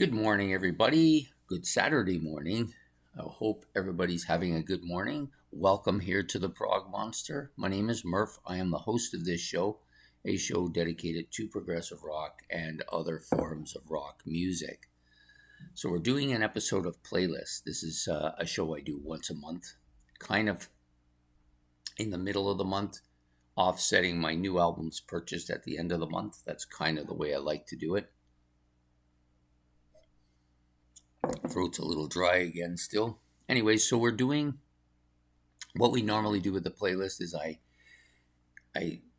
Good morning, everybody. Good Saturday morning. I hope everybody's having a good morning. Welcome here to the Prog Monster. My name is Murph. I am the host of this show, a show dedicated to progressive rock and other forms of rock music. So, we're doing an episode of Playlist. This is a show I do once a month, kind of in the middle of the month, offsetting my new albums purchased at the end of the month. That's kind of the way I like to do it. Throat's a little dry again still. Anyway, so we're doing what we normally do with the playlist is I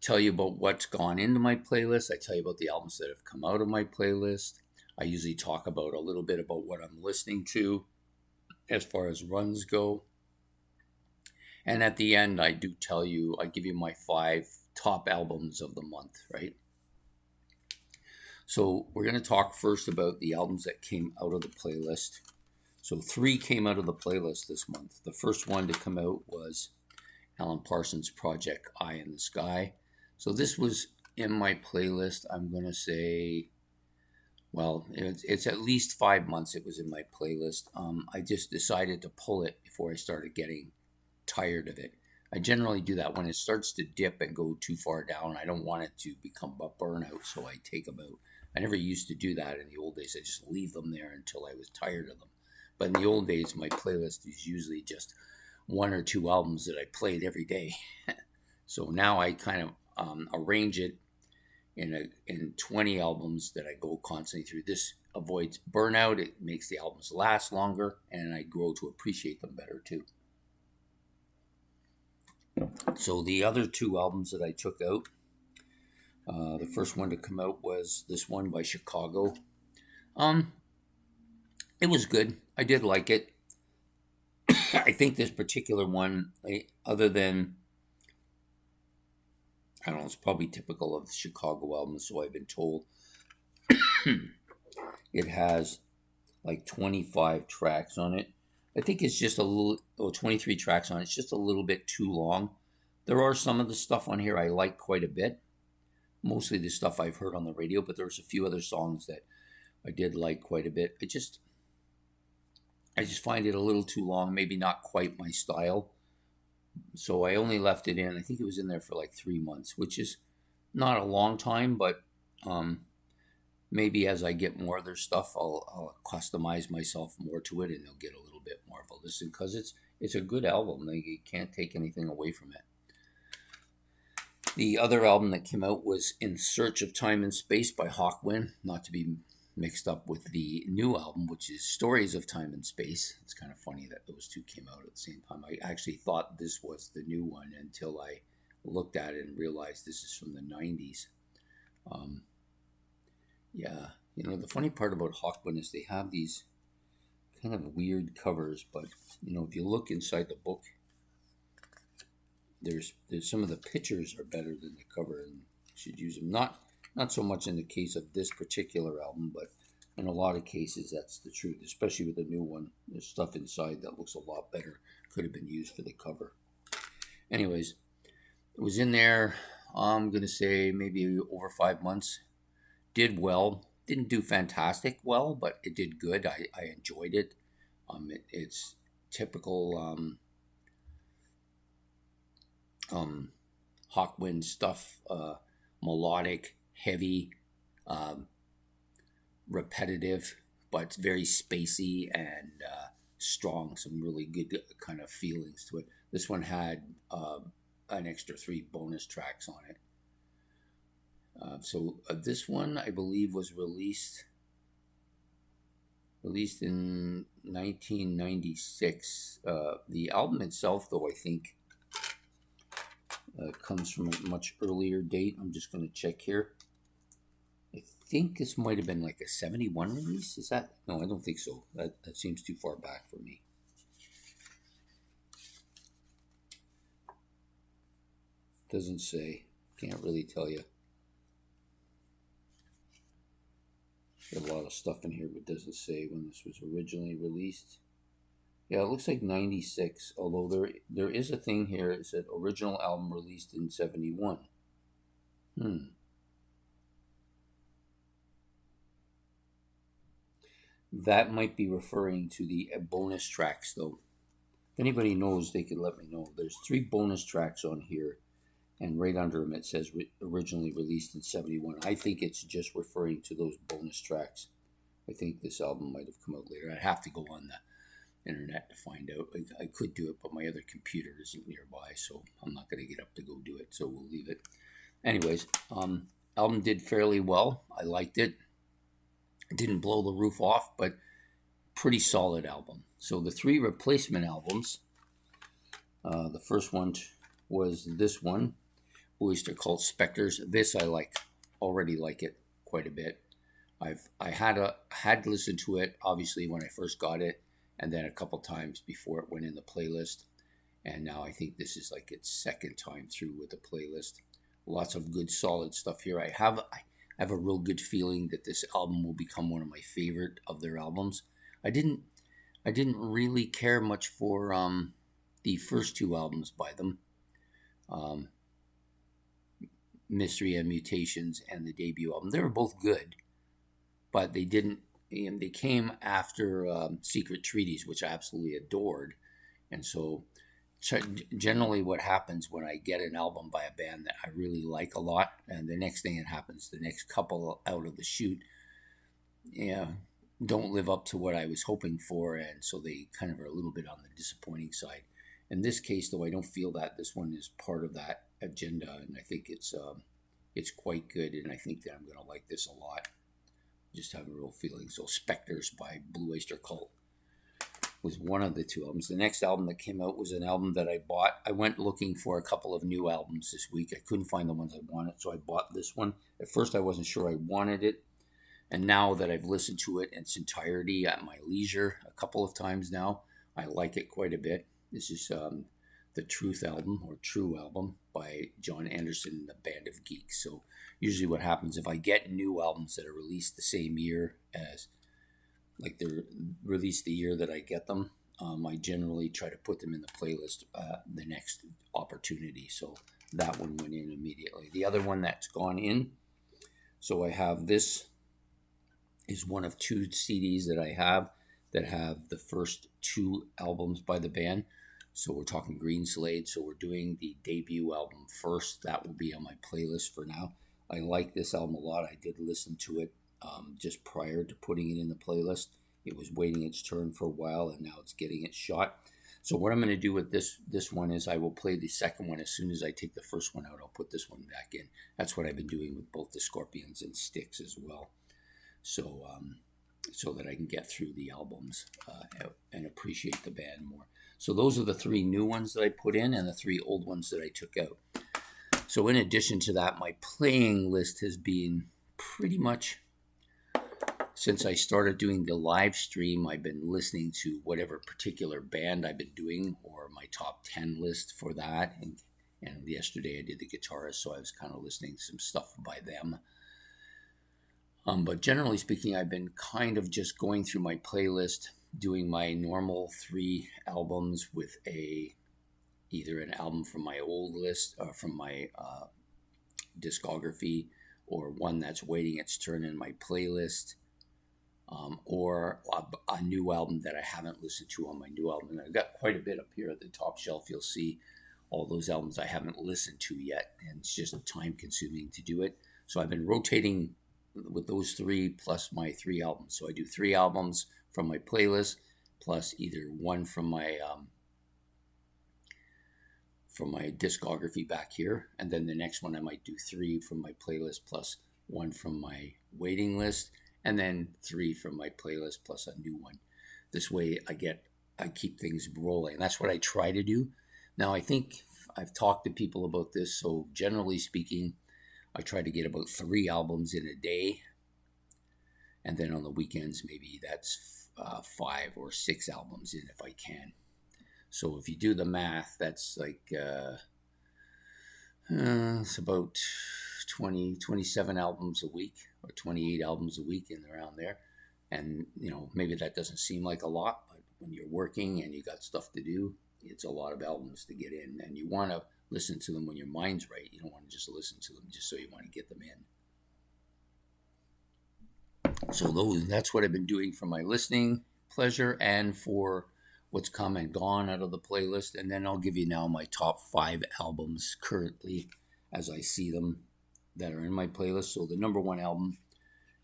tell you about what's gone into my playlist. I tell you about the albums that have come out of my playlist. I usually talk about a little bit about what I'm listening to as far as runs go. And at the end, I do tell you, I give you my 5 top albums of the month, right? So we're going to talk first about the albums that came out of the playlist. So 3 came out of the playlist this month. The first one to come out was Alan Parsons' Project Eye in the Sky. So this was in my playlist. I'm going to say, well, it's at least 5 months it was in my playlist. I just decided to pull it before I started getting tired of it. I generally do that when it starts to dip and go too far down. I don't want it to become a burnout, so I take them out. I never used to do that in the old days. I just leave them there until I was tired of them. But in the old days, my playlist is usually just 1 or 2 albums that I played every day. So now I kind of arrange it in 20 albums that I go constantly through. This avoids burnout. It makes the albums last longer, and I grow to appreciate them better too. So the other 2 albums that I took out, the first one to come out was this one by Chicago. It was good. I did like it. I think this particular one, other than, I don't know, it's probably typical of the Chicago albums, so I've been told. It has like 25 tracks on it. I think it's just a little, 23 tracks on it. It's just a little bit too long. There are some of the stuff on here I like quite a bit. Mostly the stuff I've heard on the radio, but there's a few other songs that I did like quite a bit. I just find it a little too long, maybe not quite my style. So I only left it in, I think it was in there for like 3 months, which is not a long time, but maybe as I get more of their stuff, I'll customize myself more to it and they'll get a little bit more of a listen because it's a good album. You can't take anything away from it. The other album that came out was In Search of Time and Space by Hawkwind, not to be mixed up with the new album, which is Stories of Time and Space. It's kind of funny that those 2 came out at the same time. I actually thought this was the new one until I looked at it and realized this is from the 90s. Yeah, the funny part about Hawkwind is they have these kind of weird covers, but, if you look inside the book, there's some of the pictures are better than the cover and you should use them. Not so much in the case of this particular album, but in a lot of cases that's the truth, especially with the new one. There's stuff inside that looks a lot better. Could have been used for the cover. Anyways, it was in there, I'm going to say maybe over 5 months. Did well. Didn't do fantastic well, but it did good. I enjoyed it. It's typical Hawkwind stuff, melodic, heavy, repetitive, but very spacey and strong. Some really good kind of feelings to it. This one had an extra 3 bonus tracks on it. So this one, I believe, was released in 1996. The album itself, though, I think comes from a much earlier date. I'm just going to check here. I think this might have been like a 71 release. Is that? No, I don't think so. That seems too far back for me. Doesn't say. Can't really tell you. There's a lot of stuff in here, but doesn't say when this was originally released. Yeah, it looks like 96, although there is a thing here. It said original album released in 71. That might be referring to the bonus tracks, though. If anybody knows, they could let me know. There's 3 bonus tracks on here, and right under them it says originally released in '71. I think it's just referring to those bonus tracks. I think this album might have come out later. I'd have to go on the internet to find out. I could do it, but my other computer isn't nearby, so I'm not going to get up to go do it, so we'll leave it. Anyways, album did fairly well. I liked it. It didn't blow the roof off, but pretty solid album. So the 3 replacement albums, the first one was this one, Blue Oyster Cult Spectres. This I already like it quite a bit. I had listened to it obviously when I first got it, and then a couple times before it went in the playlist, and now I think this is like its second time through with the playlist. Lots of good solid stuff here. I have a real good feeling that this album will become one of my favorite of their albums. I didn't really care much for the first 2 albums by them, Mystery and Mutations and the debut album. They were both good, but they didn't. They came after Secret Treaties, which I absolutely adored, and so generally what happens when I get an album by a band that I really like a lot, and the next thing that happens, the next couple out of the chute, don't live up to what I was hoping for, and so they kind of are a little bit on the disappointing side. In this case, though, I don't feel that this one is part of that agenda, and I think it's quite good, and I think that I'm going to like this a lot. Just have a real feeling. So Spectres by Blue Oyster Cult was one of the 2 albums. The next album that came out was an album that I bought. I went looking for a couple of new albums this week. I couldn't find the ones I wanted, so I bought this one. At first, I wasn't sure I wanted it, and now that I've listened to it in its entirety at my leisure a couple of times now, I like it quite a bit. This is the Truth album, or True album, by John Anderson and the Band of Geeks. So usually what happens if I get new albums that are released the same year as, like they're released the year that I get them, I generally try to put them in the playlist the next opportunity. So that one went in immediately. The other one that's gone in, so I have this, is one of 2 CDs that I have that have the first 2 albums by the band. So we're talking Greenslade. So we're doing the debut album first. That will be on my playlist for now. I like this album a lot. I did listen to it just prior to putting it in the playlist. It was waiting its turn for a while, and now it's getting its shot. So what I'm going to do with this one is I will play the second one as soon as I take the first one out. I'll put this one back in. That's what I've been doing with both the Scorpions and Styx as well. So so that I can get through the albums and appreciate the band more. So those are the 3 new ones that I put in and the 3 old ones that I took out. So in addition to that, my playing list has been pretty much, since I started doing the live stream, I've been listening to whatever particular band I've been doing, or my top 10 list for that. And yesterday I did the guitarist, so I was kind of listening to some stuff by them. But generally speaking, I've been kind of just going through my playlist, doing my normal 3 albums with either an album from my old list or from my discography, or one that's waiting its turn in my playlist, or a new album that I haven't listened to on my new album. And I've got quite a bit up here at the top shelf. You'll see all those albums I haven't listened to yet, and it's just time consuming to do it. So I've been rotating with those 3 plus my 3 albums. So I do 3 albums from my playlist plus either one from my discography back here, and then the next one I might do 3 from my playlist plus one from my waiting list, and then 3 from my playlist plus a new one. This way I keep things rolling. That's what I try to do. Now I think I've talked to people about this, so generally speaking, I try to get about 3 albums in a day, and then on the weekends maybe that's 5 or 6 albums in if I can. So if you do the math, that's like it's about 27 albums a week, or 28 albums a week, and around there. And maybe that doesn't seem like a lot, but when you're working and you got stuff to do, it's a lot of albums to get in, and you want to listen to them when your mind's right. You don't want to just listen to them just so you want to get them in. So that's what I've been doing for my listening pleasure and for what's come and gone out of the playlist. And then I'll give you now my top 5 albums currently as I see them that are in my playlist. So the number 1 album,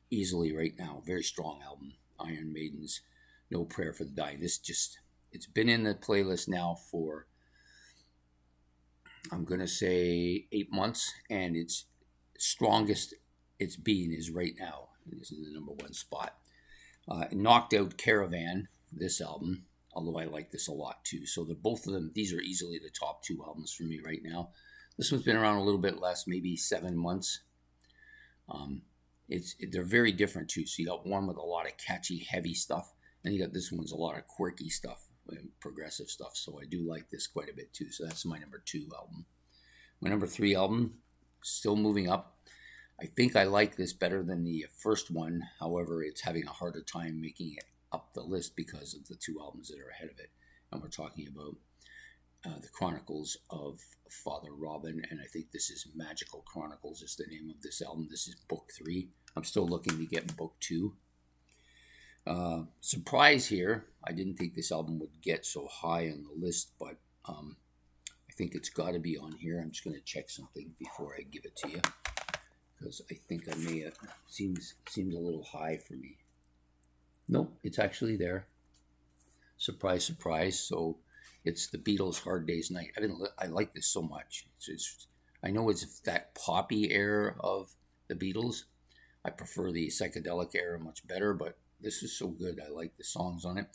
easily right now, very strong album, Iron Maiden's No Prayer for the Dying. It's been in the playlist now for, I'm going to say 8 months, and its strongest it's been is right now. This is the number 1 spot. Knocked out Caravan, this album, although I like this a lot too. So both of them, these are easily the top 2 albums for me right now. This one's been around a little bit less, maybe 7 months. They're very different too. So you got one with a lot of catchy, heavy stuff, and you got this one's a lot of quirky stuff, progressive stuff. So I do like this quite a bit too. So that's my number 2 album. My number 3 album, still moving up. I think I like this better than the first one. However, it's having a harder time making it up the list because of the 2 albums that are ahead of it. And we're talking about The Chronicles of Father Robin. And I think this is Magical Chronicles is the name of this album. This is book 3. I'm still looking to get book 2. Surprise here. I didn't think this album would get so high on the list, but I think it's got to be on here. I'm just going to check something before I give it to you, because I think I may have, seems a little high for me. Nope, it's actually there. Surprise, surprise. So it's the Beatles' Hard Day's Night. I like this so much. I know it's that poppy era of the Beatles. I prefer the psychedelic era much better, but this is so good. I like the songs on it.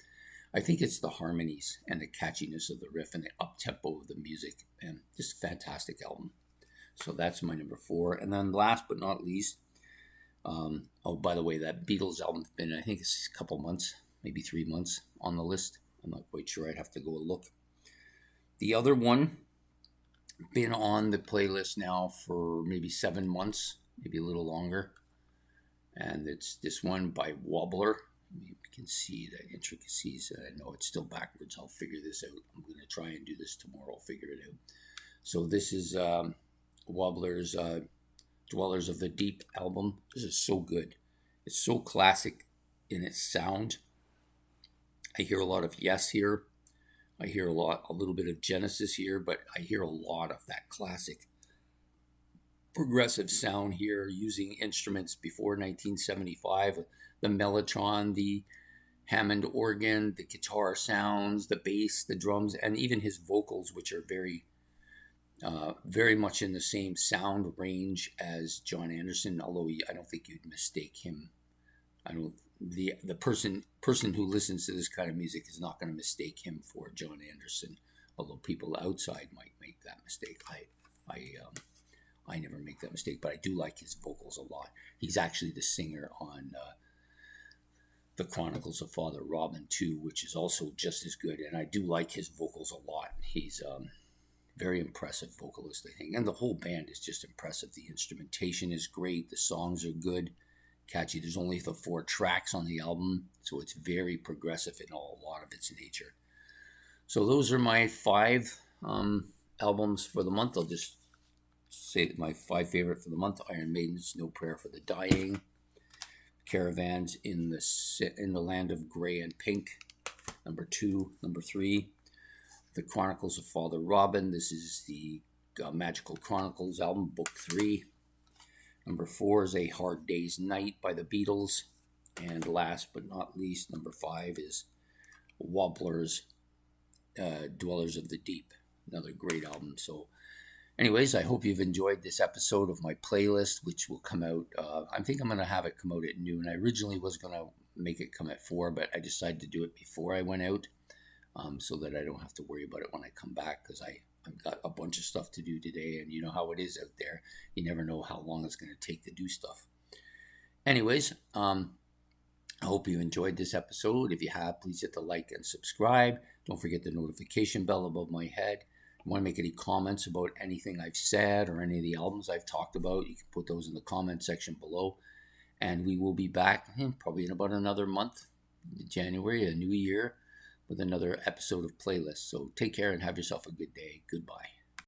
I think it's the harmonies and the catchiness of the riff and the up-tempo of the music, and just a fantastic album. So that's my number 4. And then last but not least, by the way, that Beatles album's been, I think it's a couple months, maybe 3 months on the list. I'm not quite sure. I'd have to go look. The other one, been on the playlist now for maybe 7 months, maybe a little longer. And it's this one by Wobbler. You can see the intricacies. I know it's still backwards. I'll figure this out. I'm going to try and do this tomorrow. I'll figure it out. So this is Wobbler's Dwellers of the Deep album. This is so good. It's so classic in its sound. I hear a lot of Yes here. I hear a little bit of Genesis here, but I hear a lot of that classic progressive sound here, using instruments before 1975, the mellotron, the Hammond organ, the guitar sounds, the bass, the drums, and even his vocals, which are very much in the same sound range as John Anderson. Although I don't think you'd mistake him. The person who listens to this kind of music is not going to mistake him for John Anderson. Although people outside might make that mistake. I never make that mistake, but I do like his vocals a lot. He's actually the singer on The Chronicles of Father Robin too, which is also just as good. And I do like his vocals a lot. He's very impressive vocalist, I think. And the whole band is just impressive. The instrumentation is great. The songs are good, catchy. There's only the 4 tracks on the album, so it's very progressive in a lot of its nature. So those are my 5 albums for the month. I'll just say my 5 favorite for the month: Iron Maiden's No Prayer for the Dying, Caravans in the Land of Grey and Pink, number 2. Number 3, The Chronicles of Father Robin. This is the Magical Chronicles album, book 3. Number 4 is A Hard Day's Night by the Beatles. And last but not least, number 5 is Wobbler's Dwellers of the Deep, another great album. So anyways, I hope you've enjoyed this episode of my playlist, which will come out. I think I'm going to have it come out at noon. I originally was going to make it come at 4, but I decided to do it before I went out, so that I don't have to worry about it when I come back, because I've got a bunch of stuff to do today, and you know how it is out there. You never know how long it's going to take to do stuff. Anyways, I hope you enjoyed this episode. If you have, please hit the like and subscribe. Don't forget the notification bell above my head. If you want to make any comments about anything I've said or any of the albums I've talked about, you can put those in the comment section below. And we will be back probably in about another month, January, a new year, with another episode of Playlist. So take care and have yourself a good day. Goodbye.